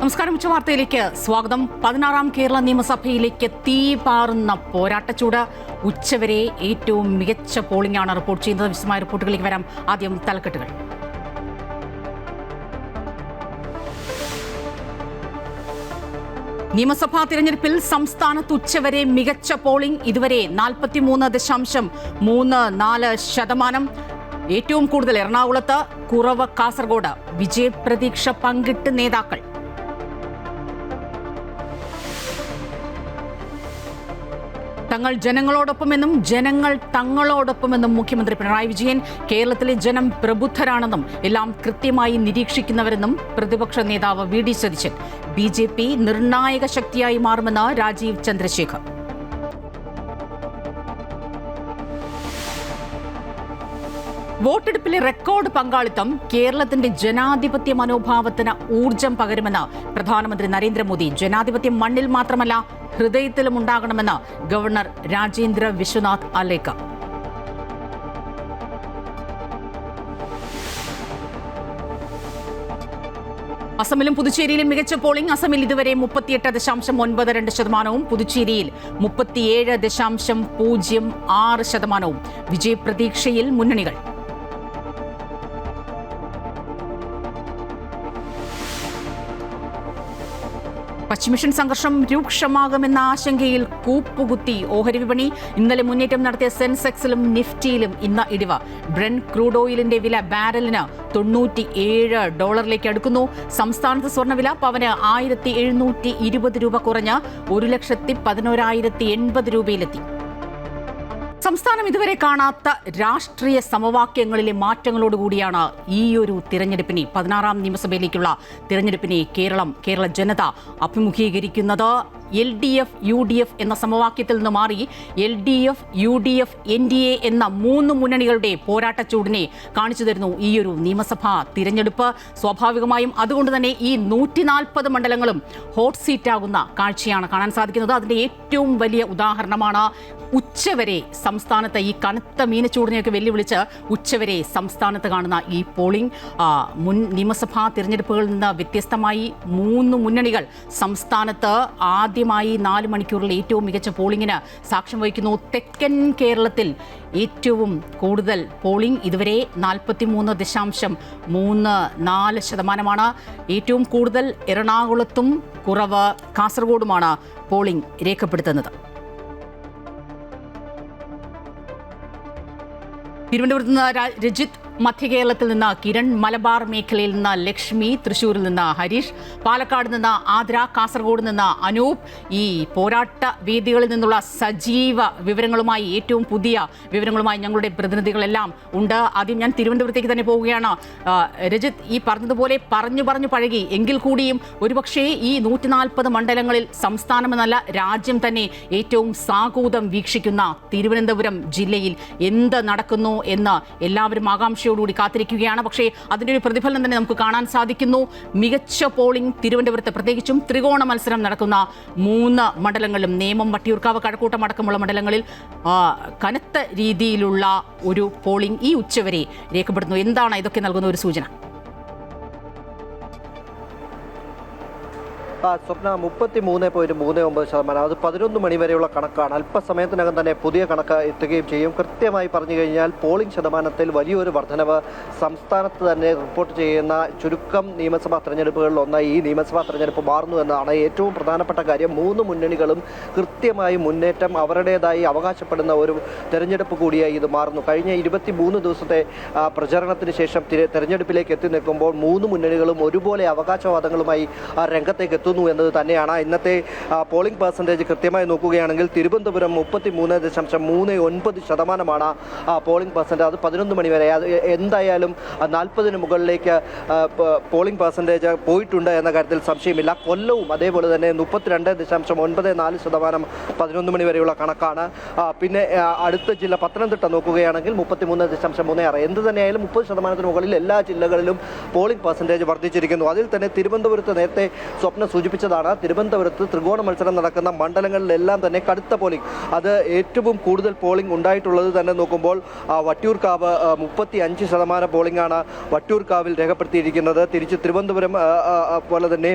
നമസ്കാരം. ഉച്ചവാർത്തയിലേക്ക് സ്വാഗതം. 16ാം കേരള നിയമസഭയിലേക്ക് തീ പാറുന്ന പോരാട്ടച്ചൂട്. ഉച്ചവരെ ഏറ്റവും മികച്ച പോളിംഗ് ആണ് റിപ്പോർട്ട് ചെയ്യുന്നത്. വിശദമായ റിപ്പോർട്ടുകളിലേക്ക് വരാം. ആദ്യം തലക്കെട്ടുകൾ. നിയമസഭാ തിരഞ്ഞെടുപ്പിൽ സംസ്ഥാനത്ത് ഉച്ചവരെ മികച്ച പോളിംഗ്. ഇതുവരെ 43.34%. ഏറ്റവും കൂടുതൽ എറണാകുളത്ത്, കുറവ് കാസർഗോഡ്. വിജയപ്രതീക്ഷ പങ്കിട്ട് നേതാക്കൾ. തങ്ങൾ ജനങ്ങളോടൊപ്പമെന്നും ജനങ്ങൾ തങ്ങളോടൊപ്പമെന്നും മുഖ്യമന്ത്രി പിണറായി വിജയൻ. കേരളത്തിലെ ജനം പ്രബുദ്ധരാണെന്നും എല്ലാം കൃത്യമായി നിരീക്ഷിക്കുന്നവരെന്നും പ്രതിപക്ഷ നേതാവ് വി ഡി സതീശൻ. BJP നിർണായക ശക്തിയായി മാറുമെന്ന് രാജീവ് ചന്ദ്രശേഖർ. വോട്ടെടുപ്പിലെ റെക്കോർഡ് പങ്കാളിത്തം കേരളത്തിന്റെ ജനാധിപത്യ മനോഭാവത്തിന് ഊർജം പകരുമെന്ന് പ്രധാനമന്ത്രി നരേന്ദ്രമോദി. ജനാധിപത്യം മണ്ണിൽ മാത്രമല്ല ഹൃദയത്തിലും ഉണ്ടാകണമെന്ന് ഗവർണർ രാജേന്ദ്ര വിശ്വനാഥ് അലേക്കർ. അസമിലും പുതുച്ചേരിയിലും മികച്ച പോളിംഗ്. അസമിൽ ഇതുവരെ 38.92%, പുതുച്ചേരിയിൽ 37.06%. വിജയപ്രതീക്ഷയിൽ മുന്നണികൾ. പശ്ചിമേഷ്യൻ സംഘർഷം രൂക്ഷമാകുമെന്ന ആശങ്കയിൽ കൂപ്പുകുത്തി ഓഹരി വിപണി. ഇന്നലെ മുന്നേറ്റം നടത്തിയ സെൻസെക്സിലും നിഫ്റ്റിയിലും ഇന്ന് ഇടിവ്. ബ്രെന്റ് ക്രൂഡ് ഓയിലിന്റെ വില ബാരലിന് $97 അടുക്കുന്നു. സംസ്ഥാനത്ത് സ്വർണ്ണവില പവന് 1720 രൂപ കുറഞ്ഞ് 1,11,080 രൂപയിലെത്തി. സംസ്ഥാനം ഇതുവരെ കാണാത്ത രാഷ്ട്രീയ സമവാക്യങ്ങളിലെ മാറ്റങ്ങളോടുകൂടിയാണ് ഈയൊരു തിരഞ്ഞെടുപ്പിനെ, 16ാം നിയമസഭയിലേക്കുള്ള തിരഞ്ഞെടുപ്പിനെ കേരള ജനത അഭിമുഖീകരിക്കുന്നത്. LDF UDF എന്ന സമവാക്യത്തിൽ നിന്ന് മാറി LDF UDF NDA എന്ന 3 മുന്നണികളുടെ പോരാട്ടച്ചൂടിനെ കാണിച്ചു തരുന്നു ഈയൊരു നിയമസഭാ തിരഞ്ഞെടുപ്പ്. സ്വാഭാവികമായും അതുകൊണ്ട് തന്നെ ഈ 140 മണ്ഡലങ്ങളും ഹോട്ട് സീറ്റാകുന്ന കാഴ്ചയാണ് കാണാൻ സാധിക്കുന്നത്. അതിന്റെ ഏറ്റവും വലിയ ഉദാഹരണമാണ് ഉച്ചവരെ സംസ്ഥാനത്ത് ഈ കനത്ത മീനച്ചൂടിനെയൊക്കെ വെല്ലുവിളിച്ച് ഉച്ചവരെ സംസ്ഥാനത്ത് കാണുന്ന ഈ പോളിംഗ്. മുൻ നിയമസഭാ തിരഞ്ഞെടുപ്പുകളിൽ നിന്ന് വ്യത്യസ്തമായി 3 മുന്നണികൾ സംസ്ഥാനത്ത് ആദ്യമായി 4 മണിക്കൂറിൽ ഏറ്റവും മികച്ച പോളിംഗിന് സാക്ഷ്യം വഹിക്കുന്നു. തെക്കൻ കേരളത്തിൽ ഏറ്റവും കൂടുതൽ പോളിംഗ് ഇതുവരെ 43.34%. ഏറ്റവും കൂടുതൽ എറണാകുളത്തും കുറവ് കാസർഗോഡുമാണ് പോളിംഗ് രേഖപ്പെടുത്തുന്നത്. തിരുവനന്തപുരത്ത് നിന്ന് രജിത്, മധ്യകേരളത്തിൽ നിന്ന് കിരൺ, മലബാർ മേഖലയിൽ നിന്ന് ലക്ഷ്മി, തൃശ്ശൂരിൽ നിന്ന് ഹരീഷ്, പാലക്കാട് നിന്ന് ആദ്ര, കാസർഗോഡ് നിന്ന് അനൂപ്. ഈ പോരാട്ട വേദികളിൽ നിന്നുള്ള സജീവ വിവരങ്ങളുമായി, ഏറ്റവും പുതിയ വിവരങ്ങളുമായി ഞങ്ങളുടെ പ്രതിനിധികളെല്ലാം ഉണ്ട്. ആദ്യം ഞാൻ തിരുവനന്തപുരത്തേക്ക് തന്നെ പോവുകയാണ്. രജിത്, ഈ പറഞ്ഞതുപോലെ പറഞ്ഞു പഴകി എങ്കിൽ കൂടിയും ഒരുപക്ഷേ ഈ 140 മണ്ഡലങ്ങളിൽ സംസ്ഥാനമെന്നല്ല രാജ്യം തന്നെ ഏറ്റവും സാകൂതം വീക്ഷിക്കുന്ന തിരുവനന്തപുരം ജില്ലയിൽ എന്ത് നടക്കുന്നു എന്ന് എല്ലാവരും ആകാംക്ഷയോടുകൂടി കാത്തിരിക്കുകയാണ്. പക്ഷേ അതിൻ്റെ ഒരു പ്രതിഫലനം തന്നെ നമുക്ക് കാണാൻ സാധിക്കുന്നു. മികച്ച പോളിംഗ് തിരുവനന്തപുരത്ത്, പ്രത്യേകിച്ചും ത്രികോണ മത്സരം നടക്കുന്ന 3 മണ്ഡലങ്ങളിലും, നേമം, വട്ടിയൂർക്കാവ്, കഴക്കൂട്ടം അടക്കമുള്ള മണ്ഡലങ്ങളിൽ കനത്ത രീതിയിലുള്ള ഒരു പോളിംഗ് ഈ ഉച്ചവരെ രേഖപ്പെടുത്തുന്നു. എന്താണ് ഇതൊക്കെ നൽകുന്ന ഒരു സൂചന? സ്വപ്ന 33.39%. അത് 11 മണി വരെയുള്ള കണക്കാണ്. അല്പസമയത്തിനകം തന്നെ പുതിയ കണക്ക് എത്തുകയും ചെയ്യും. കൃത്യമായി പറഞ്ഞു കഴിഞ്ഞാൽ പോളിംഗ് ശതമാനത്തിൽ വലിയൊരു വർധനവ് സംസ്ഥാനത്ത് തന്നെ റിപ്പോർട്ട് ചെയ്യുന്ന ചുരുക്കം നിയമസഭാ തെരഞ്ഞെടുപ്പുകളിൽ ഒന്നായി ഈ നിയമസഭാ തെരഞ്ഞെടുപ്പ് മാറുന്നു എന്നതാണ് ഏറ്റവും പ്രധാനപ്പെട്ട കാര്യം. 3 മുന്നണികളും കൃത്യമായി മുന്നേറ്റം അവരുടേതായി അവകാശപ്പെടുന്ന ഒരു തെരഞ്ഞെടുപ്പ് കൂടിയായി ഇത് മാറുന്നു. കഴിഞ്ഞ 23 ദിവസത്തെ പ്രചരണത്തിന് ശേഷം തെരഞ്ഞെടുപ്പിലേക്ക് എത്തി നിൽക്കുമ്പോൾ 3 മുന്നണികളും ഒരുപോലെ അവകാശവാദങ്ങളുമായി രംഗത്തേക്ക് എത്തുന്നു എന്നത് തന്നെയാണ്. ഇന്നത്തെ പോളിംഗ് പെർസെൻറ്റേജ് കൃത്യമായി നോക്കുകയാണെങ്കിൽ തിരുവനന്തപുരം 33.39% പോളിംഗ് പെർസെൻറ്റേജ്. അത് 11 മണി വരെ എന്തായാലും 40-ന് മുകളിലേക്ക് പോളിംഗ് പെർസെൻറ്റേജ് പോയിട്ടുണ്ട് എന്ന കാര്യത്തിൽ സംശയമില്ല. കൊല്ലവും അതേപോലെ തന്നെ 32.94% 11 മണി വരെയുള്ള കണക്കാണ്. പിന്നെ അടുത്ത ജില്ല പത്തനംതിട്ട നോക്കുകയാണെങ്കിൽ 33.36. എന്ത് തന്നെയായാലും 30% മുകളിൽ എല്ലാ ജില്ലകളിലും പോളിംഗ് പെർസെൻറ്റേജ് വർദ്ധിച്ചിരിക്കുന്നു. അതിൽ തന്നെ തിരുവനന്തപുരത്ത് നേരത്തെ സ്വപ്ന സൂചിപ്പിച്ചതാണ്, തിരുവനന്തപുരത്ത് ത്രികോണ മത്സരം നടക്കുന്ന മണ്ഡലങ്ങളിലെല്ലാം തന്നെ കടുത്ത പോളിംഗ്. അത് ഏറ്റവും കൂടുതൽ പോളിംഗ് ഉണ്ടായിട്ടുള്ളത് തന്നെ നോക്കുമ്പോൾ വട്ടിയൂർക്കാവ് 35% പോളിംഗാണ് വട്ടിയൂർക്കാവിൽ രേഖപ്പെടുത്തിയിരിക്കുന്നത്. തിരിച്ച് തിരുവനന്തപുരം പോലെ തന്നെ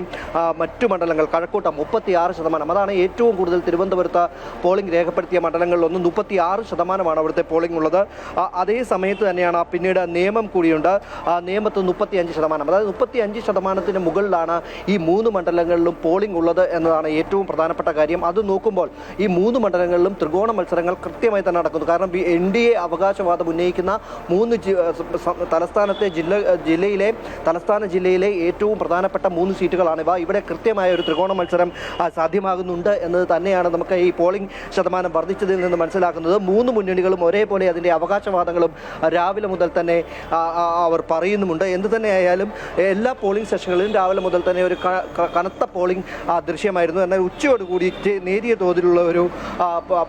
മറ്റു മണ്ഡലങ്ങൾ കഴക്കൂട്ടം 36%. അതാണ് ഏറ്റവും കൂടുതൽ തിരുവനന്തപുരത്ത് പോളിംഗ് രേഖപ്പെടുത്തിയ മണ്ഡലങ്ങളിലൊന്ന്. 36% അവിടുത്തെ പോളിംഗ് ഉള്ളത്. അതേ സമയത്ത് തന്നെയാണ് പിന്നീട് നേമം കൂടിയുണ്ട്. നേമത്ത് 35%. അതായത് 35% മുകളിലാണ് ഈ 3 മണ്ഡലങ്ങളിലും പോളിംഗ് ഉള്ളത് എന്നതാണ് ഏറ്റവും പ്രധാനപ്പെട്ട കാര്യം. അത് നോക്കുമ്പോൾ ഈ 3 മണ്ഡലങ്ങളിലും ത്രികോണ മത്സരങ്ങൾ കൃത്യമായി തന്നെ നടക്കുന്നു. കാരണം NDA അവകാശവാദം ഉന്നയിക്കുന്ന 3 തലസ്ഥാന ജില്ലയിലെ ഏറ്റവും പ്രധാനപ്പെട്ട 3 സീറ്റുകളാണിവ. ഇവിടെ കൃത്യമായ ഒരു ത്രികോണ മത്സരം സാധ്യമാകുന്നുണ്ട് എന്നത് തന്നെയാണ് നമുക്ക് ഈ പോളിംഗ് ശതമാനം വർദ്ധിച്ചതിൽ നിന്ന് മനസ്സിലാക്കുന്നത്. 3 മുന്നണികളും ഒരേപോലെ അതിൻ്റെ അവകാശവാദങ്ങളും രാവിലെ മുതൽ തന്നെ അവർ പറയുന്നുമുണ്ട്. എന്ത് തന്നെയായാലും എല്ലാ പോളിംഗ് സ്റ്റേഷനുകളിലും രാവിലെ മുതൽ തന്നെ ഒരു കനത്ത പോളിംഗ് ദൃശ്യമായിരുന്നു. എന്നാൽ ഉച്ചയോടുകൂടി നേരിയ തോതിലുള്ള ഒരു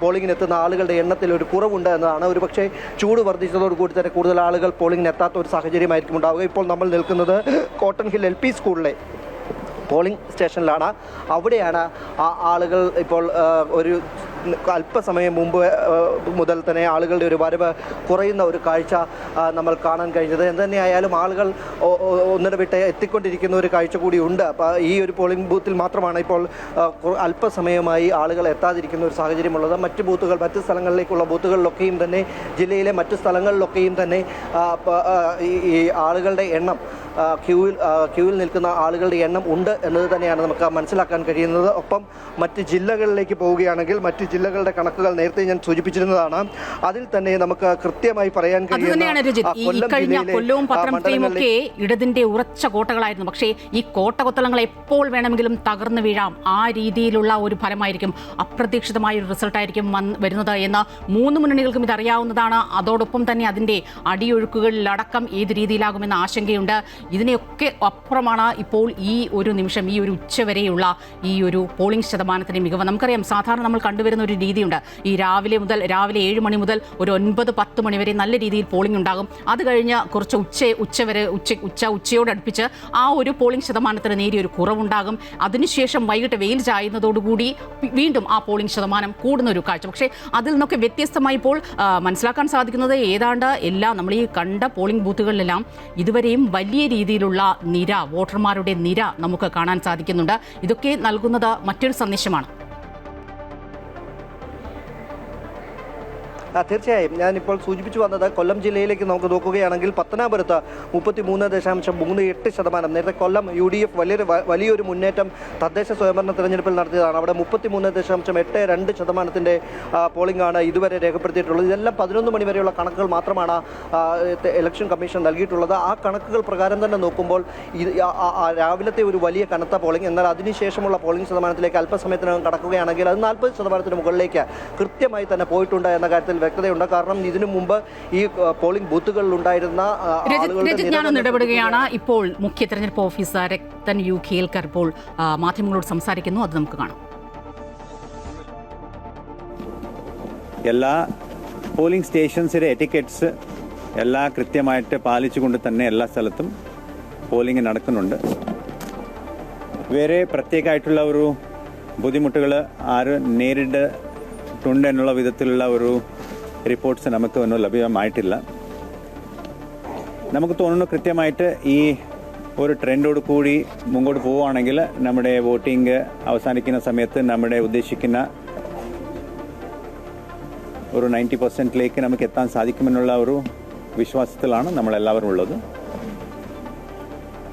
പോളിംഗിനെത്തുന്ന ആളുകളുടെ എണ്ണത്തിൽ ഒരു കുറവുണ്ട് എന്നതാണ്. ഒരുപക്ഷെ ചൂട് വർദ്ധിച്ചതോടുകൂടി തന്നെ കൂടുതൽ ആളുകൾ പോളിംഗിന് എത്താത്ത ഒരു സാഹചര്യമായിരിക്കും ഉണ്ടാവുക. ഇപ്പോൾ നമ്മൾ നിൽക്കുന്നത് കോട്ടൺ ഹിൽ LP സ്കൂളിലെ പോളിംഗ് സ്റ്റേഷനിലാണ്. അവിടെയാണ് ആളുകൾ ഇപ്പോൾ ഒരു അല്പസമയം മുമ്പ് മുതൽ തന്നെ ആളുകളുടെ ഒരു വരവ് കുറയുന്ന ഒരു കാഴ്ച നമ്മൾ കാണാൻ കഴിഞ്ഞത്. എന്തുതന്നെയായാലും ആളുകൾ ഒന്നിടവിട്ട് എത്തിക്കൊണ്ടിരിക്കുന്ന ഒരു കാഴ്ച കൂടി ഉണ്ട്. അപ്പോൾ ഈ ഒരു പോളിംഗ് ബൂത്തിൽ മാത്രമാണ് ഇപ്പോൾ അല്പസമയമായി ആളുകൾ എത്താതിരിക്കുന്ന ഒരു സാഹചര്യമുള്ളത്. മറ്റ് സ്ഥലങ്ങളിലേക്കുള്ള ബൂത്തുകളിലൊക്കെയും തന്നെ ജില്ലയിലെ മറ്റ് സ്ഥലങ്ങളിലൊക്കെയും തന്നെ ഈ ആളുകളുടെ എണ്ണം ക്യൂവിൽ നിൽക്കുന്ന ആളുകളുടെ എണ്ണം ഉണ്ട് എന്നത് തന്നെയാണ് നമുക്ക് മനസ്സിലാക്കാൻ കഴിയുന്നത്. ഒപ്പം മറ്റ് ജില്ലകളിലേക്ക് പോവുകയാണെങ്കിൽ മറ്റ് ജില്ലകളുടെ കണക്കുകൾ നേരത്തെ ഞാൻ സൂചിപ്പിച്ചിരുന്നതാണ്. അതിൽ തന്നെ നമുക്ക് കൃത്യമായി പറയാൻ കൊല്ലവും പത്തനംതിട്ടയും ഒക്കെ ഇടതിന്റെ ഉറച്ച കോട്ടകളായിരുന്നു. പക്ഷേ ഈ കോട്ടകൊത്തളങ്ങൾ എപ്പോൾ വേണമെങ്കിലും തകർന്നു വീഴാം. ആ രീതിയിലുള്ള ഒരു ഫലമായിരിക്കും, അപ്രതീക്ഷിതമായ ഒരു റിസൾട്ടായിരിക്കും വരുന്നത് എന്ന് 3 മുന്നണികൾക്കും ഇതറിയാവുന്നതാണ്. അതോടൊപ്പം തന്നെ അതിൻ്റെ അടിയൊഴുക്കുകളിലടക്കം ഏത് രീതിയിലാകുമെന്ന ആശങ്കയുണ്ട്. ഇതിനെയൊക്കെ അപ്പുറമാണ് ഇപ്പോൾ ഈ ഒരു നിമിഷം, ഈ ഒരു ഉച്ചവരെയുള്ള ഈ ഒരു പോളിംഗ് ശതമാനത്തിൻ്റെ മികവ്. നമുക്കറിയാം, സാധാരണ നമ്മൾ കണ്ടുവരുന്ന ഒരു രീതിയുണ്ട്. ഈ രാവിലെ 7 മണി മുതൽ ഒരു 9-10 മണി വരെ നല്ല രീതിയിൽ പോളിംഗ് ഉണ്ടാകും. അത് കഴിഞ്ഞ് കുറച്ച് ഉച്ചയോടടുപ്പിച്ച് ആ ഒരു പോളിംഗ് ശതമാനത്തിന് നേരിയൊരു കുറവുണ്ടാകും. അതിനുശേഷം വൈകിട്ട് വെയിൽ ചായുന്നതോടുകൂടി വീണ്ടും ആ പോളിംഗ് ശതമാനം കൂടുന്ന ഒരു കാഴ്ച. പക്ഷേ അതിൽ നിന്നൊക്കെ വ്യത്യസ്തമായി ഇപ്പോൾ മനസ്സിലാക്കാൻ സാധിക്കുന്നത് ഏതാണ്ട് നമ്മൾ ഈ കണ്ട പോളിംഗ് ബൂത്തുകളിലെല്ലാം ഇതുവരെയും വലിയ രീതിയിലുള്ള വോട്ടർമാരുടെ നിര നമുക്ക് കാണാൻ സാധിക്കുന്നുണ്ട്. ഇതൊക്കെ നൽകുന്നത് മറ്റൊരു സന്ദേശമാണ്. തീർച്ചയായും ഞാനിപ്പോൾ സൂചിപ്പിച്ചു വന്നത് കൊല്ലം ജില്ലയിലേക്ക് നമുക്ക് നോക്കുകയാണെങ്കിൽ പത്തനാപുരത്ത് 33.38%. നേരത്തെ കൊല്ലം UDF വലിയൊരു മുന്നേറ്റം തദ്ദേശ സ്വയംഭരണ തെരഞ്ഞെടുപ്പിൽ നടത്തിയതാണ്. അവിടെ 33.82% പോളിംഗ് ആണ് ഇതുവരെ രേഖപ്പെടുത്തിയിട്ടുള്ളത്. ഇതെല്ലാം 11 മണി വരെയുള്ള കണക്കുകൾ മാത്രമാണ് ഇലക്ഷൻ കമ്മീഷൻ നൽകിയിട്ടുള്ളത്. ആ കണക്കുകൾ പ്രകാരം തന്നെ നോക്കുമ്പോൾ രാവിലത്തെ ഒരു വലിയ കനത്ത പോളിംഗ്, എന്നാൽ അതിനുശേഷമുള്ള പോളിംഗ് ശതമാനത്തിലേക്ക് അല്പസമയത്തിനകം കടക്കുകയാണെങ്കിൽ അത് 40% മുകളിലേക്ക് കൃത്യമായി തന്നെ പോയിട്ടുണ്ട് എന്ന കാര്യത്തിൽ വ്യക്തതയുണ്ട്. കാരണം ഇതിനു മുമ്പ് ഈ പോളിംഗ് ബൂത്തുകളിൽ ഉണ്ടായിരുന്ന ഇടപെടുകയാണ്. ഇപ്പോൾ മുഖ്യ തെരഞ്ഞെടുപ്പ് ഓഫീസർ രക്തൻ യു ഖേൽക്കർ ഇപ്പോൾ മാധ്യമങ്ങളോട് സംസാരിക്കുന്നു. അത് നമുക്ക് കാണാം. എല്ലാ പോളിംഗ് സ്റ്റേഷൻസിലെ എറ്റിക്കറ്റ്സ് എല്ലാം കൃത്യമായിട്ട് പാലിച്ചുകൊണ്ട് തന്നെ എല്ലാ സ്ഥലത്തും പോളിംഗ് നടക്കുന്നുണ്ട്. വേറെ പ്രത്യേകമായിട്ടുള്ള ഒരു ബുദ്ധിമുട്ടുകൾ ആരും നേരിട്ടുണ്ട് എന്നുള്ള വിധത്തിലുള്ള ഒരു റിപ്പോർട്ട്സ് നമുക്ക് ഒന്നും ലഭ്യമായിട്ടില്ല. നമുക്ക് തോന്നുന്നു കൃത്യമായിട്ട് ഈ ഒരു ട്രെൻഡോട് കൂടി മുമ്പോട്ട് പോവുകയാണെങ്കിൽ നമ്മുടെ വോട്ടിംഗ് അവസാനിക്കുന്ന സമയത്ത് നമ്മുടെ ഉദ്ദേശിക്കുന്ന ഒരു 90% നമുക്ക് എത്താൻ സാധിക്കുമെന്നുള്ള ഒരു വിശ്വാസത്തിലാണ് നമ്മളെല്ലാവരും ഉള്ളത്.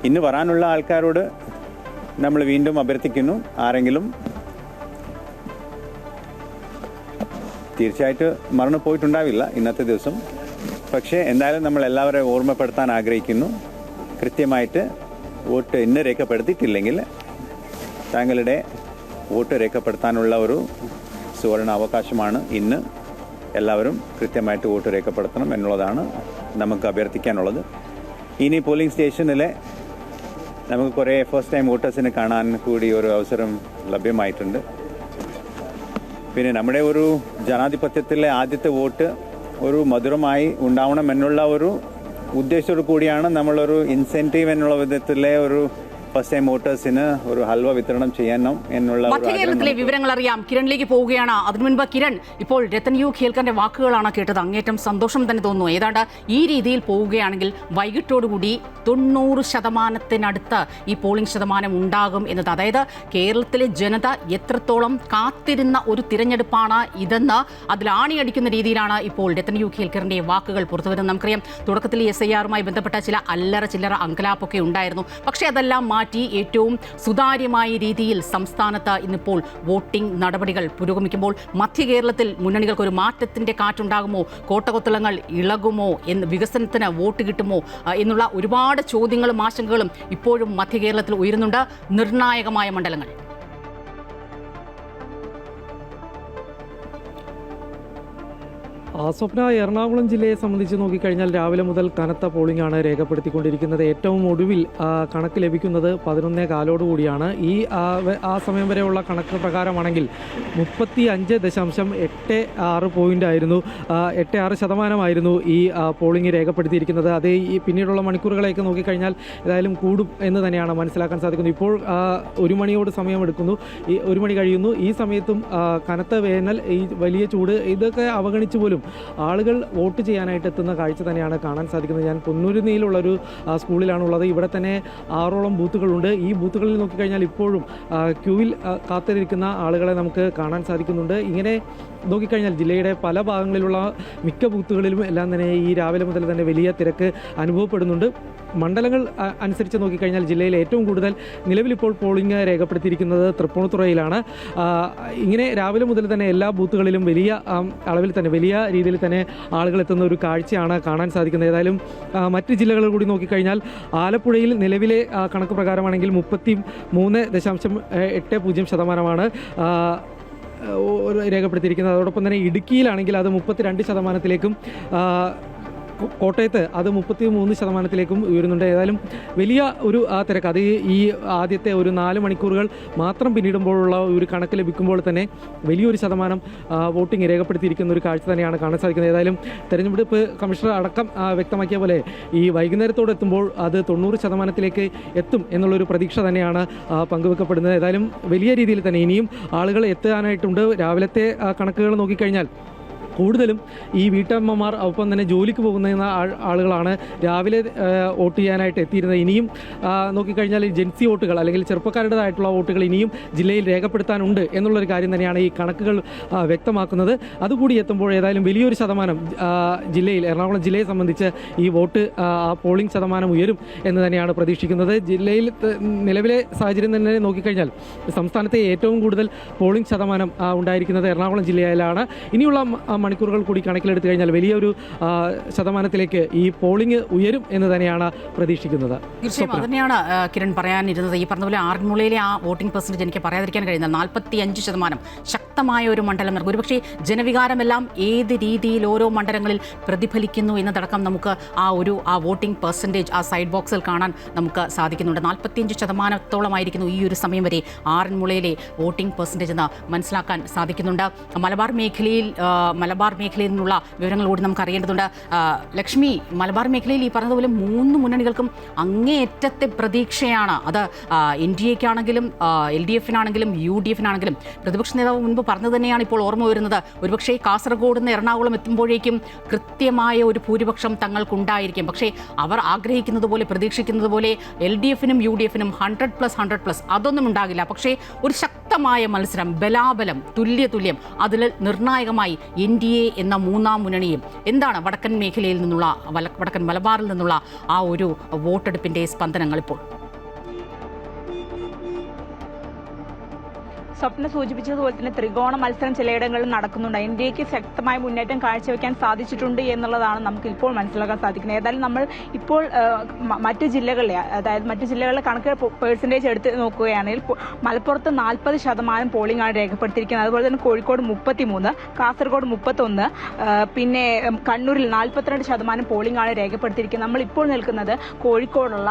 ഇന്ന് വരാനുള്ള ആൾക്കാരോട് നമ്മൾ വീണ്ടും അഭ്യർത്ഥിക്കുന്നു, ആരെങ്കിലും തീർച്ചയായിട്ടും മറന്നു പോയിട്ടുണ്ടാവില്ല ഇന്നത്തെ ദിവസം. പക്ഷേ എന്തായാലും നമ്മൾ എല്ലാവരെയും ഓർമ്മപ്പെടുത്താൻ ആഗ്രഹിക്കുന്നു, കൃത്യമായിട്ട് വോട്ട് ഇന്ന് രേഖപ്പെടുത്തിയിട്ടില്ലെങ്കിൽ താങ്കളുടെ വോട്ട് രേഖപ്പെടുത്താനുള്ള ഒരു സുവർണ അവകാശമാണ് ഇന്ന്. എല്ലാവരും കൃത്യമായിട്ട് വോട്ട് രേഖപ്പെടുത്തണം എന്നുള്ളതാണ് നമുക്ക് അഭ്യർത്ഥിക്കാനുള്ളത്. ഇനി പോളിംഗ് സ്റ്റേഷനിലെ നമുക്ക് കുറേ ഫസ്റ്റ് ടൈം വോട്ടേഴ്സിനെ കാണാൻ കൂടി ഒരു അവസരം ലഭ്യമായിട്ടുണ്ട്. പിന്നെ നമ്മുടെ ഒരു ജനാധിപത്യത്തിലെ ആദ്യത്തെ വോട്ട് ഒരു മധുരമായി ഉണ്ടാവണം എന്നുള്ള ഒരു ഉദ്ദേശത്തോടു കൂടിയാണ് നമ്മളൊരു ഇൻസെൻറ്റീവ് എന്നുള്ള വിധത്തിലെ ഒരു ഫസ്റ്റ് ടൈം വോട്ടേഴ്സിന് ഒരു ഹൽവ വിതരണം ചെയ്യണം എന്നുള്ള മധ്യകേരളത്തിലെ വിവരങ്ങൾ അറിയാം. കിരണിലേക്ക് പോവുകയാണ്. അതിനു മുൻപ് കിരൺ, ഇപ്പോൾ രത്തൻ യു ഖേൽക്കറിന്റെ വാക്കുകളാണ് കേട്ടത്. അങ്ങേറ്റം സന്തോഷം തന്നെ തോന്നുന്നു. ഏതാണ്ട് ഈ രീതിയിൽ പോവുകയാണെങ്കിൽ വൈകിട്ടോടുകൂടി 90% ഈ പോളിംഗ് ശതമാനം ഉണ്ടാകും എന്നത്, അതായത് കേരളത്തിലെ ജനത എത്രത്തോളം കാത്തിരുന്ന ഒരു തിരഞ്ഞെടുപ്പാണ് ഇതെന്ന് അതിൽ ആണിയടിക്കുന്ന രീതിയിലാണ് ഇപ്പോൾ രത്തൻ യു ഖേൽക്കറിന്റെ വാക്കുകൾ പുറത്തുവരുന്നത്. നമുക്കറിയാം, തുടക്കത്തിൽ SIR-മായി ബന്ധപ്പെട്ട ചില അല്ലറ ചില്ലറ അങ്കലാപ്പൊക്കെ ഉണ്ടായിരുന്നു. പക്ഷേ അതെല്ലാം മാറ്റി ഏറ്റവും സുതാര്യമായ രീതിയിൽ സംസ്ഥാനത്ത് ഇന്നിപ്പോൾ വോട്ടിംഗ് നടപടികൾ പുരോഗമിക്കുമ്പോൾ മധ്യ കേരളത്തിൽ മുന്നണികൾക്ക് ഒരു മാറ്റത്തിന്റെ കാറ്റുണ്ടാകുമോ, കോട്ടകൊത്തളങ്ങൾ ഇളകുമോ, വികസനത്തിന് വോട്ട് കിട്ടുമോ എന്നുള്ള ഒരുപാട് ചോദ്യങ്ങളും ആശങ്കകളും ഇപ്പോഴും മധ്യ കേരളത്തിൽ ഉയരുന്നുണ്ട്. നിർണായകമായ മണ്ഡലങ്ങൾ. സ്വപ്ന, എറണാകുളം ജില്ലയെ സംബന്ധിച്ച് നോക്കിക്കഴിഞ്ഞാൽ രാവിലെ മുതൽ കനത്ത പോളിംഗ് ആണ് രേഖപ്പെടുത്തിക്കൊണ്ടിരിക്കുന്നത്. ഏറ്റവും ഒടുവിൽ കണക്ക് ലഭിക്കുന്നത് 11:15 കൂടിയാണ്. ആ സമയം വരെയുള്ള കണക്ക് പ്രകാരമാണെങ്കിൽ 35.86 പോയിൻ്റായിരുന്നു, 86% ഈ പോളിംഗ് രേഖപ്പെടുത്തിയിരിക്കുന്നത്. അത് ഈ പിന്നീടുള്ള മണിക്കൂറുകളെയൊക്കെ നോക്കിക്കഴിഞ്ഞാൽ ഏതായാലും കൂടും എന്ന് തന്നെയാണ് മനസ്സിലാക്കാൻ സാധിക്കുന്നത്. ഇപ്പോൾ 1 മണിയോട് സമയമെടുക്കുന്നു, 1 മണി കഴിയുന്നു. ഈ സമയത്തും കനത്ത വേനൽ, ഈ വലിയ ചൂട്, ഇതൊക്കെ അവഗണിച്ച് പോലും ആളുകൾ വോട്ട് ചെയ്യാനായിട്ട് എത്തുന്ന കാഴ്ച തന്നെയാണ് കാണാൻ സാധിക്കുന്നത്. ഞാൻ പൊന്നൂരിനിയിലുള്ളൊരു സ്കൂളിലാണുള്ളത്. ഇവിടെ തന്നെ 6ഓളം ബൂത്തുകളുണ്ട്. ഈ ബൂത്തുകളിൽ നോക്കിക്കഴിഞ്ഞാൽ ഇപ്പോഴും ക്യൂവിൽ കാത്തിരിക്കുന്ന ആളുകളെ നമുക്ക് കാണാൻ സാധിക്കുന്നുണ്ട്. ഇങ്ങനെ നോക്കിക്കഴിഞ്ഞാൽ ജില്ലയുടെ പല ഭാഗങ്ങളിലുള്ള മിക്ക ബൂത്തുകളിലും എല്ലാം തന്നെ ഈ രാവിലെ മുതൽ തന്നെ വലിയ തിരക്ക് അനുഭവപ്പെടുന്നുണ്ട്. മണ്ഡലങ്ങൾ അനുസരിച്ച് നോക്കിക്കഴിഞ്ഞാൽ ജില്ലയിൽ ഏറ്റവും കൂടുതൽ നിലവിലിപ്പോൾ പോളിംഗ് രേഖപ്പെടുത്തിയിരിക്കുന്നത് തൃപ്പൂണിത്തുറയിലാണ്. ഇങ്ങനെ രാവിലെ മുതൽ തന്നെ എല്ലാ ബൂത്തുകളിലും വലിയ അളവിൽ തന്നെ, വലിയ രീതിയിൽ തന്നെ ആളുകൾ എത്തുന്ന ഒരു കാഴ്ചയാണ് കാണാൻ സാധിക്കുന്നത്. ഏതായാലും മറ്റ് ജില്ലകളിൽ കൂടി നോക്കിക്കഴിഞ്ഞാൽ ആലപ്പുഴയിൽ നിലവിലെ കണക്ക് പ്രകാരമാണെങ്കിൽ 33.80% രേഖപ്പെടുത്തിയിരിക്കുന്നത്. അതോടൊപ്പം തന്നെ ഇടുക്കിയിലാണെങ്കിൽ അത് 32%-ലേക്കും, കോട്ടയത്ത് അത് 33%-ലേക്കും ഉയരുന്നുണ്ട്. ഏതായാലും വലിയ ഒരു തിരക്ക്, അത് ഈ ആദ്യത്തെ ഒരു 4 മണിക്കൂറുകൾ മാത്രം പിന്നിടുമ്പോഴുള്ള ഒരു കണക്ക് ലഭിക്കുമ്പോൾ തന്നെ വലിയൊരു ശതമാനം വോട്ടിംഗ് രേഖപ്പെടുത്തിയിരിക്കുന്ന ഒരു കാഴ്ച തന്നെയാണ് കാണാൻ സാധിക്കുന്നത്. ഏതായാലും തെരഞ്ഞെടുപ്പ് കമ്മീഷണർ അടക്കം വ്യക്തമാക്കിയ പോലെ ഈ വൈകുന്നേരത്തോടെ എത്തുമ്പോൾ അത് 90%-ലേക്ക് എത്തും എന്നുള്ളൊരു പ്രതീക്ഷ തന്നെയാണ് പങ്കുവെക്കപ്പെടുന്നത്. ഏതായാലും വലിയ രീതിയിൽ തന്നെ ഇനിയും ആളുകൾ എത്താനായിട്ടുണ്ട്. രാവിലത്തെ കണക്കുകൾ നോക്കിക്കഴിഞ്ഞാൽ കൂടുതലും ഈ വീട്ടമ്മമാർ, ഒപ്പം തന്നെ ജോലിക്ക് പോകുന്ന ആളുകളാണ് രാവിലെ വോട്ട് ചെയ്യാനായിട്ട് എത്തിയിരുന്നത്. ഇനിയും നോക്കിക്കഴിഞ്ഞാൽ ജെൻസി വോട്ടുകൾ, അല്ലെങ്കിൽ ചെറുപ്പക്കാരുടേതായിട്ടുള്ള വോട്ടുകൾ ഇനിയും ജില്ലയിൽ രേഖപ്പെടുത്താനുണ്ട് എന്നുള്ളൊരു കാര്യം തന്നെയാണ് ഈ കണക്കുകൾ വ്യക്തമാക്കുന്നത്. അതുകൂടി എത്തുമ്പോൾ ഏതായാലും വലിയൊരു ശതമാനം ജില്ലയിൽ, എറണാകുളം ജില്ലയെ സംബന്ധിച്ച് ഈ വോട്ട് പോളിംഗ് ശതമാനം ഉയരും എന്ന് തന്നെയാണ് പ്രതീക്ഷിക്കുന്നത്. ജില്ലയിൽ നിലവിലെ സാഹചര്യം തന്നെ നോക്കിക്കഴിഞ്ഞാൽ സംസ്ഥാനത്തെ ഏറ്റവും കൂടുതൽ പോളിംഗ് ശതമാനം ഉണ്ടായിരിക്കുന്നത് എറണാകുളം ജില്ലയിലാണ്. ഇനിയുള്ള മണിക്കൂറുകൾ കൂടി കണക്കിലെടുത്തു കഴിഞ്ഞാൽ വലിയൊരു ശതമാനത്തിലേക്ക് ഈ പോളിംഗ് ഉയരും എന്ന് തന്നെയാണ് പ്രതീക്ഷിക്കുന്നത്. തീർച്ചയായും അതുതന്നെയാണ് കിരൺ പറയാനിരുന്നത്. ഈ പറഞ്ഞ പോലെ ആറന്മുളയിലെ ആ വോട്ടിംഗ് പെർസെൻറ്റേജ് എനിക്ക് പറയാതിരിക്കാൻ കഴിയുന്നത് 45%. ശക്തമായ ഒരു മണ്ഡലം നൽകും. ഒരുപക്ഷേ ജനവികാരമെല്ലാം ഏത് രീതിയിൽ ഓരോ മണ്ഡലങ്ങളിൽ പ്രതിഫലിക്കുന്നു എന്നതടക്കം നമുക്ക് ആ വോട്ടിംഗ് പെർസെൻറ്റേജ് ആ സൈഡ് ബോക്സിൽ കാണാൻ നമുക്ക് സാധിക്കുന്നുണ്ട്. 45%-ഓളമായിരിക്കുന്നു ഈ ഒരു സമയം വരെ ആറന്മുളയിലെ വോട്ടിംഗ് പെർസെൻറ്റേജ് എന്ന് മനസ്സിലാക്കാൻ സാധിക്കുന്നുണ്ട്. മലബാർ മേഖലയിൽ നിന്നുള്ള വിവരങ്ങൾ കൂടി നമുക്ക് അറിയേണ്ടതുണ്ട്. ലക്ഷ്മി, മലബാർ മേഖലയിൽ ഈ പറഞ്ഞതുപോലെ 3 മുന്നണികൾക്കും അങ്ങേയറ്റത്തെ പ്രതീക്ഷയാണ്. അത് NDA-ക്കാണെങ്കിലും LDF-നാണെങ്കിലും UDF-നാണെങ്കിലും. പ്രതിപക്ഷ നേതാവ് മുൻപ് പറഞ്ഞത് തന്നെയാണ് ഇപ്പോൾ ഓർമ്മ വരുന്നത്. ഒരുപക്ഷേ കാസർഗോഡ് നിന്ന് എറണാകുളം എത്തുമ്പോഴേക്കും കൃത്യമായ ഒരു ഭൂരിപക്ഷം തങ്ങൾക്കുണ്ടായിരിക്കും. പക്ഷേ അവർ ആഗ്രഹിക്കുന്നത് പോലെ, പ്രതീക്ഷിക്കുന്നത് പോലെ LDF-നും UDF-നും 100+100+ അതൊന്നും ഉണ്ടാകില്ല. പക്ഷേ ഒരു ശക്തമായ മത്സരം, ബലാബലം, തുല്യം, അതിൽ നിർണായകമായി NDA എന്ന 3ാം മുന്നണിയും. എന്താണ് വടക്കൻ മേഖലയിൽ നിന്നുള്ള, വടക്കൻ മലബാറിൽ നിന്നുള്ള ആ ഒരു വോട്ടെടുപ്പിൻ്റെ സ്പന്ദനങ്ങൾ ഇപ്പോൾ? സ്വപ്ന സൂചിപ്പിച്ചതുപോലെ തന്നെ ത്രികോണ മത്സരം ചിലയിടങ്ങളിൽ നടക്കുന്നുണ്ട്. ഇന്ത്യക്ക് ശക്തമായ മുന്നേറ്റം കാഴ്ചവെക്കാൻ സാധിച്ചിട്ടുണ്ട് എന്നുള്ളതാണ് നമുക്ക് ഇപ്പോൾ മനസ്സിലാക്കാൻ സാധിക്കുന്നത്. ഏതായാലും നമ്മൾ ഇപ്പോൾ മറ്റു ജില്ലകളിലെ കണക്ക് പെർസെൻറ്റേജ് എടുത്ത് നോക്കുകയാണെങ്കിൽ മലപ്പുറത്ത് 40% പോളിംഗ് ആണ് രേഖപ്പെടുത്തിയിരിക്കുന്നത്. അതുപോലെ തന്നെ കോഴിക്കോട് 33, കാസർഗോഡ് 31, പിന്നെ കണ്ണൂരിൽ 42% പോളിംഗ് ആണ് രേഖപ്പെടുത്തിയിരിക്കുന്നത്. നമ്മൾ ഇപ്പോൾ നിൽക്കുന്നത് കോഴിക്കോടുള്ള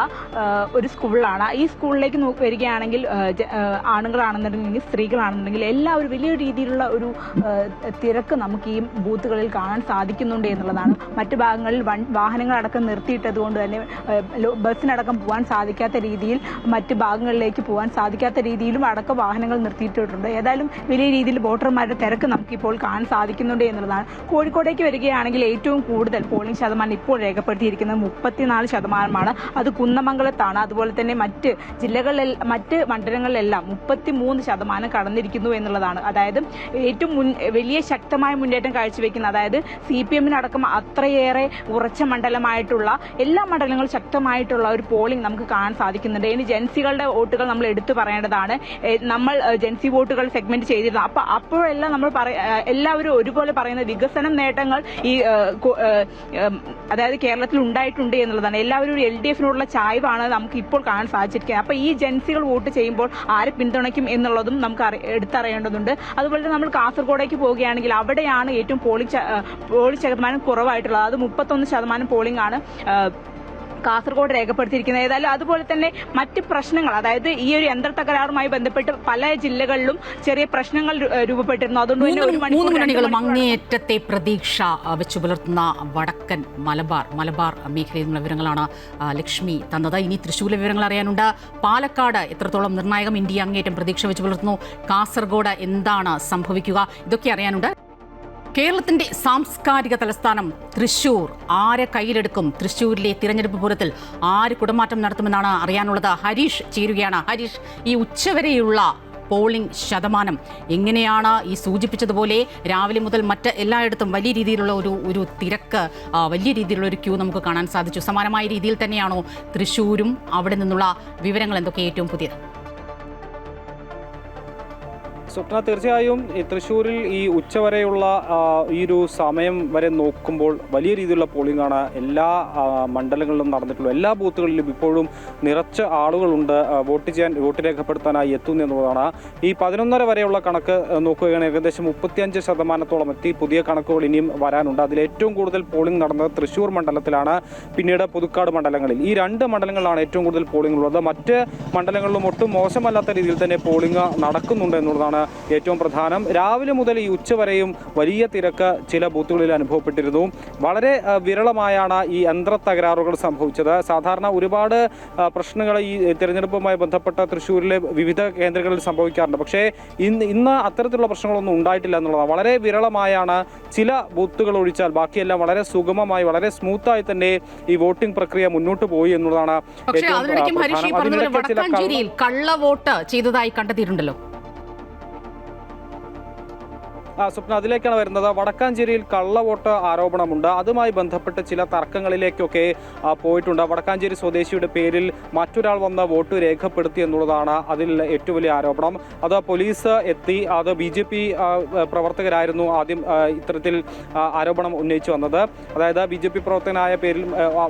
ഒരു സ്കൂളിലാണ്. ഈ സ്കൂളിലേക്ക് വരികയാണെങ്കിൽ ആണുങ്ങളാണെന്നുണ്ടെങ്കിൽ സ്ത്രീകളാണെന്നുണ്ടെങ്കിൽ എല്ലാവരും വലിയ രീതിയിലുള്ള ഒരു തിരക്ക് നമുക്ക് ഈ ബൂത്തുകളിൽ കാണാൻ സാധിക്കുന്നുണ്ട് എന്നുള്ളതാണ്. മറ്റു ഭാഗങ്ങളിൽ വാഹനങ്ങളടക്കം നിർത്തിയിട്ടത് കൊണ്ട് തന്നെ ബസ്സിനടക്കം പോകാൻ സാധിക്കാത്ത രീതിയിൽ മറ്റ് ഭാഗങ്ങളിലേക്ക് പോകാൻ സാധിക്കാത്ത രീതിയിലും അടക്കം വാഹനങ്ങൾ നിർത്തിയിട്ടുണ്ട്. ഏതായാലും വലിയ രീതിയിൽ വോട്ടർമാരുടെ തിരക്ക് നമുക്കിപ്പോൾ കാണാൻ സാധിക്കുന്നുണ്ട് എന്നുള്ളതാണ്. കോഴിക്കോടേക്ക് വരികയാണെങ്കിൽ ഏറ്റവും കൂടുതൽ പോളിംഗ് ശതമാനം ഇപ്പോൾ രേഖപ്പെടുത്തിയിരിക്കുന്നത് 34%. അത് കുന്നമംഗലത്താണ്. അതുപോലെ തന്നെ മറ്റ് മണ്ഡലങ്ങളിലെല്ലാം 33% കടന്നിരിക്കുന്നു എന്നുള്ളതാണ്. അതായത് ഏറ്റവും വലിയ ശക്തമായ മുന്നേറ്റം കാഴ്ചവെക്കുന്ന, അതായത് CPM-നടക്കം അത്രയേറെ ഉറച്ച മണ്ഡലമായിട്ടുള്ള എല്ലാ മണ്ഡലങ്ങളും ശക്തമായിട്ടുള്ള ഒരു പോളിംഗ് നമുക്ക് കാണാൻ സാധിക്കുന്നുണ്ട്. ഇനി ജൻസികളുടെ വോട്ടുകൾ നമ്മൾ എടുത്തു പറയേണ്ടതാണ്. നമ്മൾ ജൻസി വോട്ടുകൾ സെഗ്മെന്റ് ചെയ്തിരുന്നു. അപ്പോഴെല്ലാം നമ്മൾ എല്ലാവരും ഒരുപോലെ പറയുന്ന വികസനം നേട്ടങ്ങൾ ഈ അതായത് കേരളത്തിൽ ഉണ്ടായിട്ടുണ്ട് എന്നുള്ളതാണ്. എല്ലാവരും ഒരു LDF-നോടുള്ള ചായ്വാണ് നമുക്ക് ഇപ്പോൾ കാണാൻ സാധിച്ചിരിക്കുന്നത്. അപ്പൊ ഈ ജൻസികൾ വോട്ട് ചെയ്യുമ്പോൾ ആരെ പിന്തുണയ്ക്കും എന്നുള്ളതും നമുക്ക് എടുത്തറിയേണ്ടതുണ്ട്. അതുപോലെ തന്നെ നമ്മൾ കാസർഗോഡേക്ക് പോവുകയാണെങ്കിൽ അവിടെയാണ് ഏറ്റവും പോളിംഗ് ശതമാനം കുറവായിട്ടുള്ളത്. അത് 31% പോളിംഗ് ആണ് കാസർഗോഡ് രേഖപ്പെടുത്തിയിരിക്കുന്നത്. ഏതായാലും അതുപോലെ തന്നെ മറ്റ് പ്രശ്നങ്ങൾ, അതായത് ഈ ഒരു യന്ത്ര തകരാറുമായി ബന്ധപ്പെട്ട് പല ജില്ലകളിലും ചെറിയ പ്രശ്നങ്ങൾ രൂപപ്പെട്ടിരുന്നു. അതുകൊണ്ട് തന്നെ മൂന്ന് മുന്നണികളും അങ്ങേയറ്റത്തെ പ്രതീക്ഷ വെച്ചു പുലർത്തുന്ന വടക്കൻ മലബാർ മേഖലയിൽ നിന്നുള്ള വിവരങ്ങളാണ് ലക്ഷ്മി തന്നത്. ഇനി തൃശ്ശൂരിലെ വിവരങ്ങൾ അറിയാനുണ്ട്. പാലക്കാട് എത്രത്തോളം നിർണായകം, ഇന്ത്യ അങ്ങേയറ്റം പ്രതീക്ഷ വെച്ചു പുലർത്തുന്നു. കാസർഗോഡ് എന്താണ് സംഭവിക്കുക, ഇതൊക്കെ അറിയാനുണ്ട്. കേരളത്തിന്റെ സാംസ്കാരിക തലസ്ഥാനം തൃശ്ശൂർ ആരെ കയ്യിലെടുക്കും? തൃശ്ശൂരിലെ തിരഞ്ഞെടുപ്പ് പൂരത്തിൽ ആര് കുടമാറ്റം നടത്തുമെന്നാണ് അറിയാനുള്ളത്. ഹരീഷ് ചേരുകയാണ്. ഹരീഷ്, ഈ ഉച്ചവരെയുള്ള പോളിംഗ് ശതമാനം എങ്ങനെയാണ്? ഈ സൂചിപ്പിച്ചതുപോലെ രാവിലെ മുതൽ മറ്റ് എല്ലായിടത്തും വലിയ രീതിയിലുള്ള ഒരു തിരക്ക്, വലിയ രീതിയിലുള്ള ഒരു ക്യൂ നമുക്ക് കാണാൻ സാധിച്ചു. സമാനമായ രീതിയിൽ തന്നെയാണോ തൃശ്ശൂരും? അവിടെ നിന്നുള്ള വിവരങ്ങൾ എന്തൊക്കെ ഏറ്റവും പുതിയത്? സ്വപ്ന, തീർച്ചയായും തൃശ്ശൂരിൽ ഈ ഉച്ചവരെയുള്ള ഈ ഒരു സമയം വരെ നോക്കുമ്പോൾ വലിയ രീതിയിലുള്ള പോളിംഗ് ആണ് എല്ലാ മണ്ഡലങ്ങളിലും നടന്നിട്ടുള്ളത്. എല്ലാ ബൂത്തുകളിലും ഇപ്പോഴും നിറച്ച ആളുകളുണ്ട് വോട്ട് രേഖപ്പെടുത്താനായി എത്തുന്നു എന്നുള്ളതാണ്. ഈ 11:30 വരെയുള്ള കണക്ക് നോക്കുകയാണെങ്കിൽ ഏകദേശം 35% എത്തി. പുതിയ കണക്കുകൾ ഇനിയും വരാനുണ്ട്. അതിൽ ഏറ്റവും കൂടുതൽ പോളിംഗ് നടന്നത് തൃശ്ശൂർ മണ്ഡലത്തിലാണ്, പിന്നീട് പുതുക്കാട് മണ്ഡലങ്ങളിൽ. ഈ 2 മണ്ഡലങ്ങളിലാണ് ഏറ്റവും കൂടുതൽ പോളിംഗ് ഉള്ളത്. മറ്റ് മണ്ഡലങ്ങളിലും ഒട്ടും മോശമല്ലാത്ത രീതിയിൽ തന്നെ പോളിംഗ് നടക്കുന്നുണ്ട് എന്നുള്ളതാണ് ഏറ്റവും പ്രധാനം. രാവിലെ മുതൽ ഈ ഉച്ചവരെയും വലിയ തിരക്ക് ചില ബൂത്തുകളിൽ അനുഭവപ്പെട്ടിരുന്നു. വളരെ വിരളമായാണ് ഈ യന്ത്ര തകരാറുകൾ സംഭവിച്ചത്. സാധാരണ ഒരുപാട് പ്രശ്നങ്ങൾ ഈ തിരഞ്ഞെടുപ്പുമായി ബന്ധപ്പെട്ട തൃശ്ശൂരിലെ വിവിധ കേന്ദ്രങ്ങളിൽ സംഭവിക്കാറുണ്ട്. പക്ഷേ ഇന്ന് അത്തരത്തിലുള്ള പ്രശ്നങ്ങളൊന്നും ഉണ്ടായിട്ടില്ല എന്നുള്ളതാണ്. വളരെ വിരളമായാണ് ചില ബൂത്തുകൾ ഒഴിച്ചാൽ ബാക്കിയെല്ലാം വളരെ സുഗമമായി, വളരെ സ്മൂത്തായി തന്നെ ഈ വോട്ടിംഗ് പ്രക്രിയ മുന്നോട്ട് പോയി എന്നുള്ളതാണ് ഏറ്റവും പ്രധാനം. കള്ളവോട്ട് ചെയ്തതായി കണ്ടെത്തിയിട്ടുണ്ടല്ലോ. സ്വപ്ന, അതിലേക്കാണ് വരുന്നത്. വടക്കാഞ്ചേരിയിൽ കള്ളവോട്ട് ആരോപണമുണ്ട്. അതുമായി ബന്ധപ്പെട്ട് ചില തർക്കങ്ങളിലേക്കൊക്കെ പോയിട്ടുണ്ട്. വടക്കാഞ്ചേരി സ്വദേശിയുടെ പേരിൽ മറ്റൊരാൾ വന്ന് വോട്ട് രേഖപ്പെടുത്തി എന്നുള്ളതാണ് അതിൽ ഏറ്റവും വലിയ ആരോപണം. അത് പോലീസ് എത്തി. അത് BJP പ്രവർത്തകരായിരുന്നു ആദ്യം ഇത്തരത്തിൽ ആരോപണം ഉന്നയിച്ചു വന്നത്. അതായത് BJP പ്രവർത്തകനായ പേരിൽ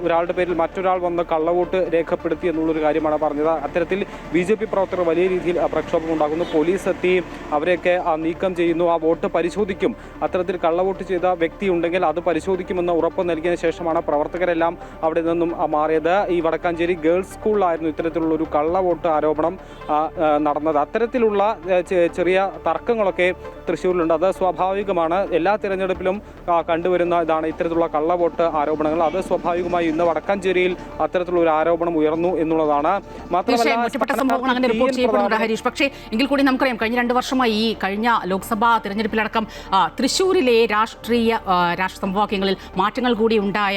ഒരാളുടെ പേരിൽ മറ്റൊരാൾ വന്ന് കള്ളവോട്ട് രേഖപ്പെടുത്തി എന്നുള്ളൊരു കാര്യമാണ് പറഞ്ഞത്. അത്തരത്തിൽ BJP പ്രവർത്തകർ വലിയ രീതിയിൽ പ്രക്ഷോഭം ഉണ്ടാകുന്നു. പോലീസ് എത്തി അവരെയൊക്കെ നീക്കം ചെയ്യുന്നു. ആ വോട്ട് പരിശോധിക്കും. അത്തരത്തിൽ കള്ളവോട്ട് ചെയ്ത വ്യക്തി ഉണ്ടെങ്കിൽ അത് പരിശോധിക്കുമെന്ന് ഉറപ്പ് നൽകിയതിനു ശേഷമാണ് പ്രവർത്തകരെല്ലാം അവിടെ നിന്നും മാറിയത്. ഈ വടക്കാഞ്ചേരി ഗേൾസ് സ്കൂളിലായിരുന്നു ഇത്തരത്തിലുള്ള ഒരു കള്ളവോട്ട് ആരോപണം നടന്നത്. അത്തരത്തിലുള്ള ചെറിയ തർക്കങ്ങളൊക്കെ തൃശ്ശൂരിലുണ്ട്. അത് സ്വാഭാവികമാണ്. എല്ലാ തിരഞ്ഞെടുപ്പിലും കണ്ടുവരുന്ന ഇതാണ് ഇത്തരത്തിലുള്ള കള്ളവോട്ട് ആരോപണങ്ങൾ. അത് സ്വാഭാവികമായി ഇന്ന് വടക്കാഞ്ചേരിയിൽ അത്തരത്തിലുള്ള ഒരു ആരോപണം ഉയർന്നു എന്നുള്ളതാണ്. മാത്രമല്ല ഹരീഷ്, പക്ഷേ എങ്കിൽ കൂടി നമുക്കറിയാം കഴിഞ്ഞ 2 വർഷമായി ഈ കഴിഞ്ഞ ലോക്സഭാ തിരഞ്ഞെടുപ്പിലടക്കം തൃശ്ശൂരിലെ രാഷ്ട്രീയ സമവാക്യങ്ങളിൽ മാറ്റങ്ങൾ കൂടി ഉണ്ടായ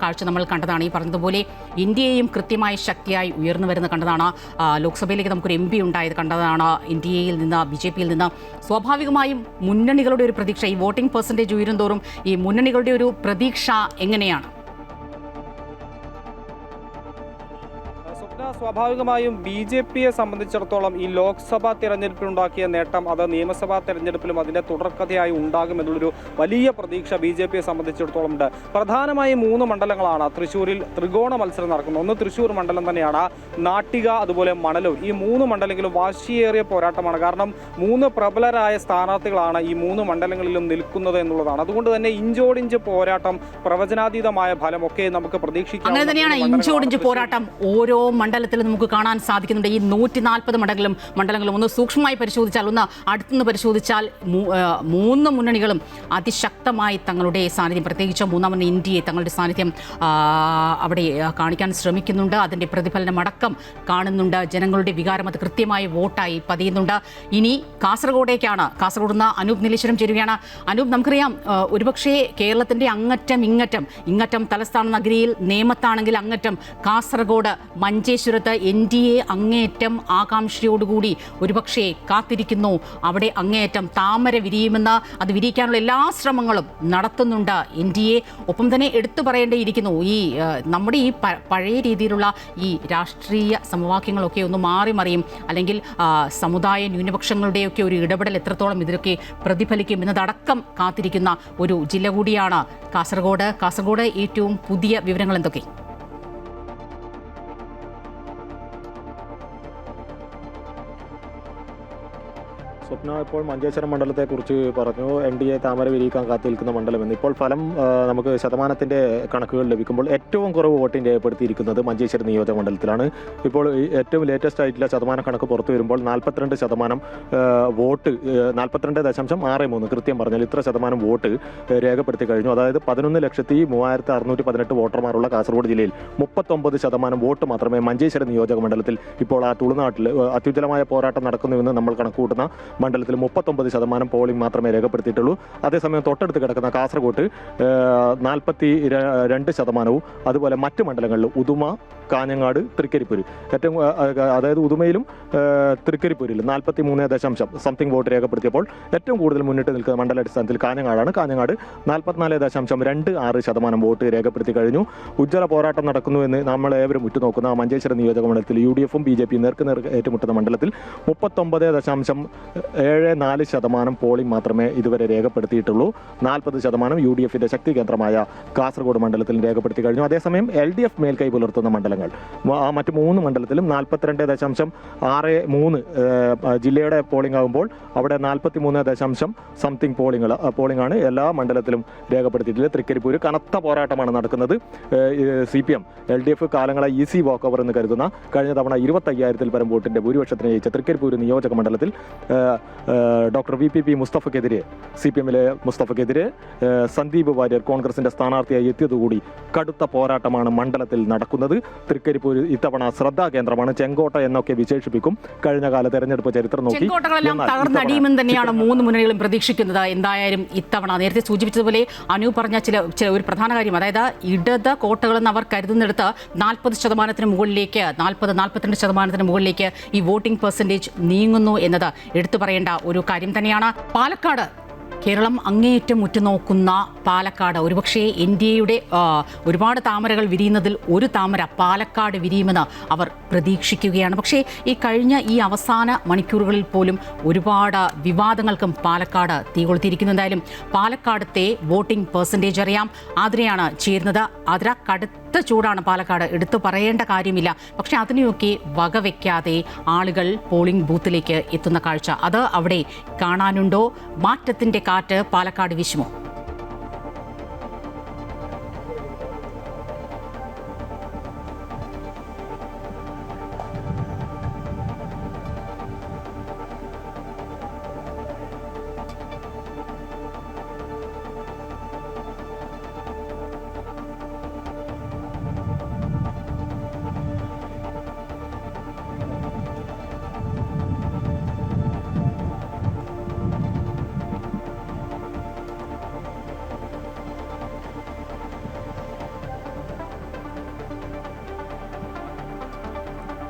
കാഴ്ച നമ്മൾ കണ്ടതാണ്. ഈ പറഞ്ഞതുപോലെ ഇന്ത്യയെയും കൃത്യമായ ശക്തിയായി ഉയർന്നു വരുന്ന കണ്ടതാണ്. ലോക്സഭയിലേക്ക് നമുക്കൊരു MP ഉണ്ടായത് കണ്ടതാണ്. ഇന്ത്യയിൽ നിന്ന് BJP-യിൽ നിന്ന് സ്വാഭാവികമായും മുന്നണികളുടെ ഒരു പ്രതീക്ഷ, ഈ വോട്ടിംഗ് പെർസെൻറ്റേജ് ഉയരുന്തോറും ഈ മുന്നണികളുടെ ഒരു പ്രതീക്ഷ എങ്ങനെയാണ്? സ്വാഭാവികമായും BJP-യെ സംബന്ധിച്ചിടത്തോളം ഈ ലോക്സഭാ തെരഞ്ഞെടുപ്പിലുണ്ടാക്കിയ നേട്ടം അത് നിയമസഭാ തെരഞ്ഞെടുപ്പിലും അതിൻ്റെ തുടർക്കഥയായി ഉണ്ടാകുമെന്നുള്ളൊരു വലിയ പ്രതീക്ഷ BJP-യെ സംബന്ധിച്ചിടത്തോളം ഉണ്ട്. പ്രധാനമായും 3 മണ്ഡലങ്ങളാണ് തൃശ്ശൂരിൽ ത്രികോണ മത്സരം നടക്കുന്നത്. ഒന്ന് തൃശ്ശൂർ മണ്ഡലം തന്നെയാണ്, നാട്ടിക, അതുപോലെ മണലൂർ. ഈ 3 മണ്ഡലങ്ങളിലും വാശിയേറിയ പോരാട്ടമാണ്. കാരണം 3 പ്രബലരായ സ്ഥാനാർത്ഥികളാണ് ഈ 3 മണ്ഡലങ്ങളിലും നിൽക്കുന്നത് എന്നുള്ളതാണ്. അതുകൊണ്ട് തന്നെ ഇഞ്ചോടിഞ്ച് പോരാട്ടം, പ്രവചനാതീതമായ ഫലമൊക്കെ നമുക്ക് പ്രതീക്ഷിക്കാം. അങ്ങനെ തന്നെയാണ് ഇഞ്ചോടിഞ്ച് പോരാട്ടം ഓരോ മണ്ഡലത്തിൽ നമുക്ക് കാണാൻ സാധിക്കുന്നുണ്ട്. ഈ 140 മണ്ഡലങ്ങളും ഒന്ന് സൂക്ഷ്മമായി പരിശോധിച്ചാൽ, ഒന്ന് അടുത്തുനിന്ന് പരിശോധിച്ചാൽ 3 മുന്നണികളും അതിശക്തമായി തങ്ങളുടെ സാന്നിധ്യം, പ്രത്യേകിച്ച് മൂന്നാം മുന്നണി ഇന്ത്യയെ തങ്ങളുടെ സാന്നിധ്യം അവിടെ കാണിക്കാൻ ശ്രമിക്കുന്നുണ്ട്. അതിൻ്റെ പ്രതിഫലനം അടക്കം കാണുന്നുണ്ട്. ജനങ്ങളുടെ വികാരം അത് കൃത്യമായി വോട്ടായി പതിയുന്നുണ്ട്. ഇനി കാസർഗോഡേക്കാണ്. കാസർഗോഡ് നിന്ന് അനൂപ് നീലേശ്വരം ചേരുകയാണ്. അനൂപ്, നമുക്കറിയാം കേരളത്തിൻ്റെ കേരളത്തിൻ്റെ ഇങ്ങറ്റം തലസ്ഥാന നഗരിയിൽ നേമത്താണെങ്കിൽ അങ്ങറ്റം കാസർഗോഡ് മഞ്ചേശ്വരത്ത് NDA അങ്ങേയറ്റം ആകാംക്ഷയോടുകൂടി ഒരുപക്ഷെ കാത്തിരിക്കുന്നു. അവിടെ അങ്ങേയറ്റം താമര വിരിയുമെന്ന്, അത് വിരിയിക്കാനുള്ള എല്ലാ ശ്രമങ്ങളും നടത്തുന്നുണ്ട് NDA. ഒപ്പം തന്നെ എടുത്തു പറയേണ്ടിയിരിക്കുന്നു, ഈ നമ്മുടെ ഈ പഴയ രീതിയിലുള്ള ഈ രാഷ്ട്രീയ സമവാക്യങ്ങളൊക്കെ ഒന്ന് മാറി മറിയും, അല്ലെങ്കിൽ സമുദായ ന്യൂനപക്ഷങ്ങളുടെയൊക്കെ ഒരു ഇടപെടൽ എത്രത്തോളം ഇതിലൊക്കെ പ്രതിഫലിക്കും എന്നതടക്കം കാത്തിരിക്കുന്ന ഒരു ജില്ല കൂടിയാണ് കാസർഗോഡ്. ഏറ്റവും പുതിയ വിവരങ്ങൾ എന്തൊക്കെ? സ്വപ്ന ഇപ്പോൾ മഞ്ചേശ്വരം മണ്ഡലത്തെക്കുറിച്ച് പറഞ്ഞു. NDA താമര വിരിയിക്കാൻ കാത്തിരിക്കുന്ന മണ്ഡലമെന്ന്. ഇപ്പോൾ ഫലം നമുക്ക് ശതമാനത്തിൻ്റെ കണക്കുകൾ ലഭിക്കുമ്പോൾ ഏറ്റവും കുറവ് വോട്ടിംഗ് രേഖപ്പെടുത്തിയിരിക്കുന്നത് മഞ്ചേശ്വരം നിയോജക മണ്ഡലത്തിലാണ്. ഇപ്പോൾ ഏറ്റവും ലേറ്റസ്റ്റ് ആയിട്ടുള്ള ശതമാന കണക്ക് പുറത്തു വരുമ്പോൾ 42% വോട്ട്, 42.63 കൃത്യം പറഞ്ഞാൽ ഇത്ര ശതമാനം വോട്ട് രേഖപ്പെടുത്തി കഴിഞ്ഞു. അതായത് 11,03,618 വോട്ടർമാരുള്ള കാസർഗോഡ് ജില്ലയിൽ 39% വോട്ട് മാത്രമേ മഞ്ചേശ്വരം നിയോജക മണ്ഡലത്തിൽ ഇപ്പോൾ ആ തുളുനാട്ടിൽ അത്യുജ്വലമായ പോരാട്ടം നടക്കുന്നുവെന്ന് നമ്മൾ കണക്കുകൂട്ടുന്ന മണ്ഡലത്തിൽ 39% പോളിംഗ് മാത്രമേ രേഖപ്പെടുത്തിയിട്ടുള്ളൂ. അതേസമയം തൊട്ടടുത്ത് കിടക്കുന്ന കാസർഗോട്ട് 42%, അതുപോലെ മറ്റ് മണ്ഡലങ്ങളിൽ ഉദുമ, കാഞ്ഞങ്ങാട്, തൃക്കരിപ്പൂർ ഏറ്റവും, അതായത് ഉദുമയിലും തൃക്കരിപ്പൂരിലും 43% വോട്ട് രേഖപ്പെടുത്തിയപ്പോൾ ഏറ്റവും കൂടുതൽ മുന്നിട്ട് നിൽക്കുന്ന മണ്ഡലാടിസ്ഥാനത്തിൽ കാഞ്ഞങ്ങാടാണ്. കാഞ്ഞങ്ങാട് 44.26% വോട്ട് രേഖപ്പെടുത്തി കഴിഞ്ഞു. ഉജ്ജ്വല പോരാട്ടം നടക്കുന്നുവെന്ന് നമ്മൾ ഏവരും ഉറ്റുനോക്കുന്ന മഞ്ചേശ്വരം നിയോജക മണ്ഡലത്തിൽ UDF-ഉം BJP നേർക്കുനേർ ഏറ്റുമുട്ടുന്ന മണ്ഡലത്തിൽ 39.74% പോളിംഗ് മാത്രമേ ഇതുവരെ രേഖപ്പെടുത്തിയിട്ടുള്ളൂ. 40% UDF-ന്റെ ശക്തി കേന്ദ്രമായ കാസർഗോഡ് മണ്ഡലത്തിൽ രേഖപ്പെടുത്തി കഴിഞ്ഞു. അതേസമയം LDF മേൽക്കൈ പുലർത്തുന്ന മണ്ഡലങ്ങൾ മറ്റ് 3 മണ്ഡലത്തിലും 42.63 ജില്ലയുടെ പോളിംഗ് ആകുമ്പോൾ അവിടെ 43 പോളിംഗ് ആണ് എല്ലാ മണ്ഡലത്തിലും രേഖപ്പെടുത്തിയിട്ടുള്ളത്. തൃക്കരിപ്പൂർ കനത്ത പോരാട്ടമാണ് നടക്കുന്നത്. CPM LDF കാലങ്ങളായി ഈസി വാക്ക് ഓവർ എന്ന് കരുതുന്ന കഴിഞ്ഞ തവണ 25,000-ൽ പരം വോട്ടിന്റെ ഭൂരിപക്ഷത്തിന് ജയിച്ച തൃക്കരിപ്പൂർ നിയോജക മണ്ഡലത്തിൽ ഡോക്ടർ VPP മുസ്തഫയ്ക്കെതിരെ, CPM-ലെ മുസ്തഫയ്ക്കെതിരെ സന്ദീപ് വാര്യർ കോൺഗ്രസിന്റെ സ്ഥാനാർത്ഥിയായി എത്തിയതുകൂടി കടുത്ത പോരാട്ടമാണ് മണ്ഡലത്തിൽ നടക്കുന്നത്. തൃക്കരിപ്പൂർ ഇത്തവണ ശ്രദ്ധാകേന്ദ്രമാണ്. ചെങ്കോട്ട എന്നൊക്കെ വിശേഷിപ്പിക്കും കഴിഞ്ഞ കാല തെരഞ്ഞെടുപ്പ് ചരിത്രം നോക്കി. ചെങ്കോട്ടകളെല്ലാം തകർന്നടിയുമെന്ന് തന്നെയാണ് 3 മുന്നണികളും പ്രതീക്ഷിക്കുന്നത്. എന്തായാലും ഇത്തവണ നേരത്തെ സൂചിപ്പിച്ചതുപോലെ അനു പറഞ്ഞ ചില ഒരു പ്രധാന കാര്യം, അതായത് ഇടത് കോട്ടകളെന്ന് അവർ കരുതുന്നിടത്ത് 40% മുകളിലേക്ക്, 40-42% മുകളിലേക്ക് ഈ വോട്ടിംഗ് പെർസെൻറ്റേജ് നീങ്ങുന്നു എന്നത് എടുത്തു പറയേണ്ട ഒരു കാര്യം തന്നെയാണ്. പാലക്കാട്, കേരളം അങ്ങേയറ്റം ഉറ്റുനോക്കുന്ന പാലക്കാട്, ഒരുപക്ഷേ NDAയുടെ ഒരുപാട് താമരകൾ വിരിയുന്നതിൽ ഒരു താമര പാലക്കാട് വിരിയുമെന്ന് അവർ പ്രതീക്ഷിക്കുകയാണ്. പക്ഷേ ഈ കഴിഞ്ഞ ഈ അവസാന മണിക്കൂറുകളിൽ പോലും ഒരുപാട് വിവാദങ്ങൾക്കും പാലക്കാട് തീകൊളുത്തിയിരിക്കുന്നു. എന്തായാലും പാലക്കാടത്തെ വോട്ടിംഗ് പെർസെൻറ്റേജ് അറിയാം. ആതിരയാണ് ചേരുന്നത്. ആതിര, കടുത്ത ചൂടാണ് പാലക്കാട്, എടുത്തു പറയേണ്ട കാര്യമില്ല. പക്ഷെ അതിനെയൊക്കെ വകവെക്കാതെ ആളുകൾ പോളിംഗ് ബൂത്തിലേക്ക് എത്തുന്ന കാഴ്ച, അത് അവിടെ കാണാനുണ്ടോ? മാറ്റത്തിൻ്റെ കാറ്റ് പാലക്കാട് വീശുമോ?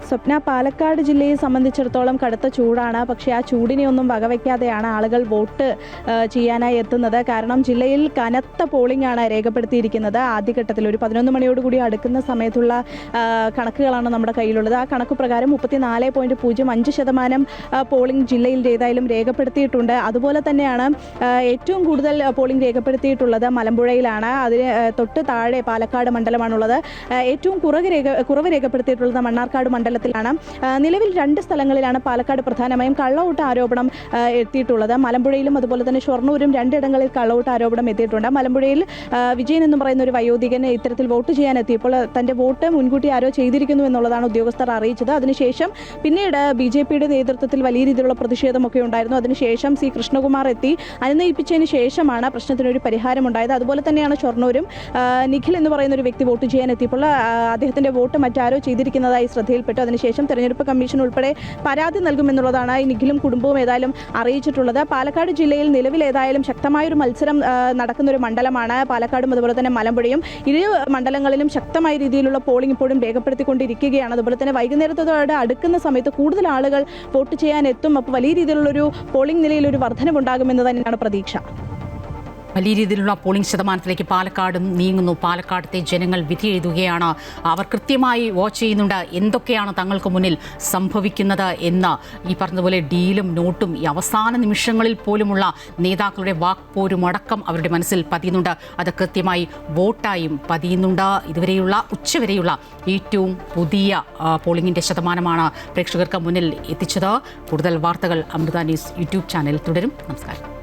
സ്വപ്ന, പാലക്കാട് ജില്ലയെ സംബന്ധിച്ചിടത്തോളം കടുത്ത ചൂടാണ്. പക്ഷേ ആ ചൂടിനെ ഒന്നും വകവയ്ക്കാതെയാണ് ആളുകൾ വോട്ട് ചെയ്യാനായി എത്തുന്നത്. കാരണം ജില്ലയിൽ കനത്ത പോളിംഗ് ആണ് രേഖപ്പെടുത്തിയിരിക്കുന്നത്. ആദ്യഘട്ടത്തിൽ ഒരു 11 മണിയോടുകൂടി അടുക്കുന്ന സമയത്തുള്ള കണക്കുകളാണ് നമ്മുടെ കയ്യിലുള്ളത്. ആ കണക്ക് പ്രകാരം 34.05% പോളിംഗ് ജില്ലയിൽ ഏതായാലും രേഖപ്പെടുത്തിയിട്ടുണ്ട്. അതുപോലെ തന്നെയാണ് ഏറ്റവും കൂടുതൽ പോളിംഗ് രേഖപ്പെടുത്തിയിട്ടുള്ളത് മലമ്പുഴയിലാണ്. അതിന് തൊട്ട് താഴെ പാലക്കാട് മണ്ഡലമാണുള്ളത്. ഏറ്റവും കുറവ് രേഖപ്പെടുത്തിയിട്ടുള്ളത് മണ്ണാർക്കാട് മണ്ഡലത്തിൽ അടിസ്ഥാനത്തിലാണ് നിലവിൽ 2 സ്ഥലങ്ങളിലാണ് പാലക്കാട് പ്രധാനമായും കള്ളവോട്ട് ആരോപണം എത്തിയിട്ടുള്ളത്. മലമ്പുഴയിലും അതുപോലെ തന്നെ ഷൊർണൂരും 2 ഇടങ്ങളിൽ കള്ളവോട്ട് ആരോപണം എത്തിയിട്ടുണ്ട്. മലമ്പുഴയിൽ വിജയൻ എന്ന് പറയുന്ന ഒരു വയോധികൻ ഇത്തരത്തിൽ വോട്ട് ചെയ്യാൻ എത്തിയപ്പോൾ തന്റെ വോട്ട് മുൻകൂട്ടി ആരോ ചെയ്തിരിക്കുന്നു എന്നുള്ളതാണ് ഉദ്യോഗസ്ഥർ അറിയിച്ചത്. അതിനുശേഷം പിന്നീട് BJPയുടെ നേതൃത്വത്തിൽ വലിയ രീതിയിലുള്ള പ്രതിഷേധമൊക്കെ ഉണ്ടായിരുന്നു. അതിനുശേഷം C. കൃഷ്ണകുമാർ എത്തി അനുനയിപ്പിച്ചതിന് ശേഷമാണ് പ്രശ്നത്തിനൊരു പരിഹാരമുണ്ടായത്. അതുപോലെ തന്നെയാണ് ഷൊർണൂരും നിഖിൽ എന്ന് പറയുന്ന ഒരു വ്യക്തി വോട്ട് ചെയ്യാൻ എത്തിയപ്പോൾ അദ്ദേഹത്തിന്റെ വോട്ട് മറ്റാരോ ചെയ്തിരിക്കുന്നതായി ശ്രദ്ധയിൽപ്പെട്ടു. അതിനുശേഷം തെരഞ്ഞെടുപ്പ് കമ്മീഷൻ ഉൾപ്പെടെ പരാതി നൽകുമെന്നുള്ളതാണ് ഈ നിഖിലും കുടുംബവും ഏതായാലും അറിയിച്ചിട്ടുള്ളത്. പാലക്കാട് ജില്ലയിൽ നിലവിൽ ഏതായാലും ശക്തമായൊരു മത്സരം നടക്കുന്ന ഒരു മണ്ഡലമാണ് പാലക്കാടും അതുപോലെ തന്നെ മലമ്പുഴയും. ഇരു മണ്ഡലങ്ങളിലും ശക്തമായ രീതിയിലുള്ള പോളിംഗ് ഇപ്പോഴും രേഖപ്പെടുത്തിക്കൊണ്ടിരിക്കുകയാണ്. അതുപോലെ തന്നെ വൈകുന്നേരത്തോടെ അടുക്കുന്ന സമയത്ത് കൂടുതൽ ആളുകൾ വോട്ട് ചെയ്യാൻ എത്തും. അപ്പോൾ വലിയ രീതിയിലുള്ളൊരു പോളിംഗ് നിലയിൽ ഒരു വർധനവുണ്ടാകുമെന്ന് തന്നെയാണ് പ്രതീക്ഷ. വലിയ രീതിയിലുള്ള പോളിംഗ് ശതമാനത്തിലേക്ക് പാലക്കാടും നീങ്ങുന്നു. പാലക്കാടത്തെ ജനങ്ങൾ വിധി എഴുതുകയാണ്. അവർ കൃത്യമായി വാച്ച് ചെയ്യുന്നുണ്ട് എന്തൊക്കെയാണ് തങ്ങൾക്ക് മുന്നിൽ സംഭവിക്കുന്നത് എന്ന്. ഈ പറഞ്ഞതുപോലെ ഡീലും നോട്ടും ഈ അവസാന നിമിഷങ്ങളിൽ പോലുമുള്ള നേതാക്കളുടെ വാക്പോരും അടക്കം അവരുടെ മനസ്സിൽ പതിയുന്നുണ്ട്. അത് കൃത്യമായി വോട്ടായും പതിയുന്നുണ്ട്. ഇതുവരെയുള്ള ഉച്ചവരെയുള്ള ഏറ്റവും പുതിയ പോളിംഗിൻ്റെ ശതമാനമാണ് പ്രേക്ഷകർക്ക് മുന്നിൽ എത്തിച്ചത്. കൂടുതൽ വാർത്തകൾ അമൃത ന്യൂസ് യൂട്യൂബ് ചാനൽ തുടരും. നമസ്കാരം.